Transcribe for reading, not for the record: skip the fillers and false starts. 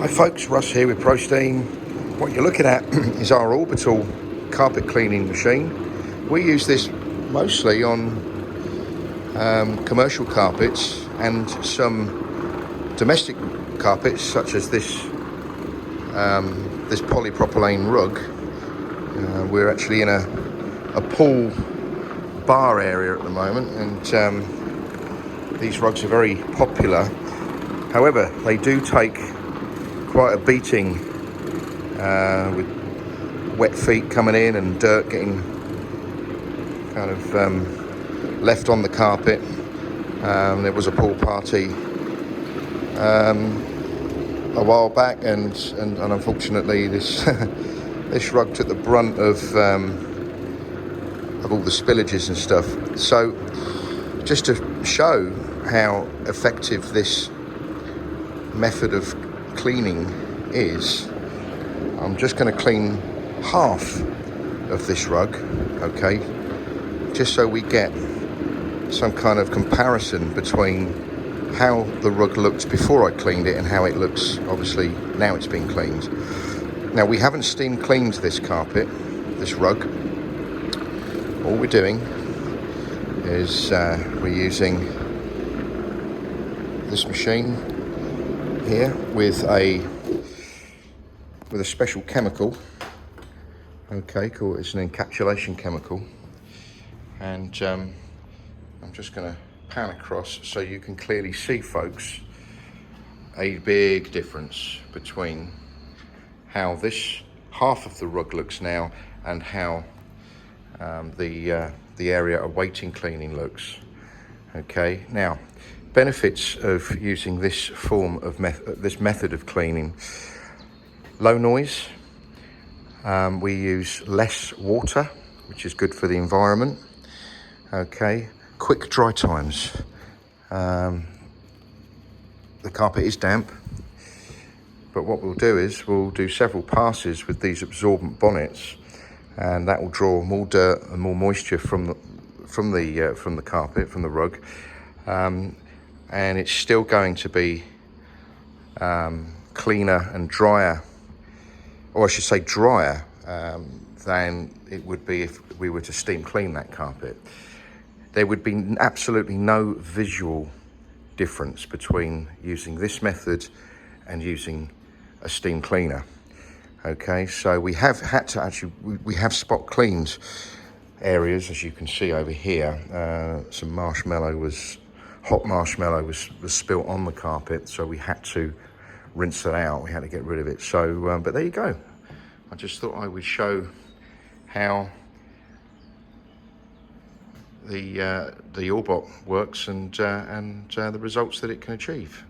Hi folks, Russ here with ProSteam. What you're looking at is our orbital carpet cleaning machine. We use this mostly on commercial carpets and some domestic carpets, such as this polypropylene rug. We're actually in a pool bar area at the moment, and these rugs are very popular. However, they do take quite a beating with wet feet coming in and dirt getting kind of left on the carpet. There was a pool party a while back, and unfortunately this this rug took the brunt of all the spillages and stuff. So just to show how effective this method of cleaning is, I'm just going to clean half of this rug, okay, just so we get some kind of comparison between how the rug looked before I cleaned it and how it looks obviously now it's been cleaned. Now, we haven't steam cleaned this carpet, this rug. All we're doing is we're using this machine here with a special chemical, okay, cool. It's an encapsulation chemical, and I'm just going to pan across so you can clearly see, folks, a big difference between how this half of the rug looks now and how the area awaiting cleaning looks. Okay, now, benefits of using this form of this method of cleaning: low noise. We use less water, which is good for the environment. Okay, quick dry times. The carpet is damp, but what we'll do is we'll do several passes with these absorbent bonnets, and that will draw more dirt and more moisture from the carpet, from the rug. And it's still going to be cleaner and drier, or I should say drier, than it would be if we were to steam clean that carpet. There would be absolutely no visual difference between using this method and using a steam cleaner. Okay, so we have had to we have spot cleaned areas, as you can see over here. Some hot marshmallow was spilt on the carpet, so we had to rinse it out. We had to get rid of it. So, but there you go. I just thought I would show how the Orbot works and the results that it can achieve.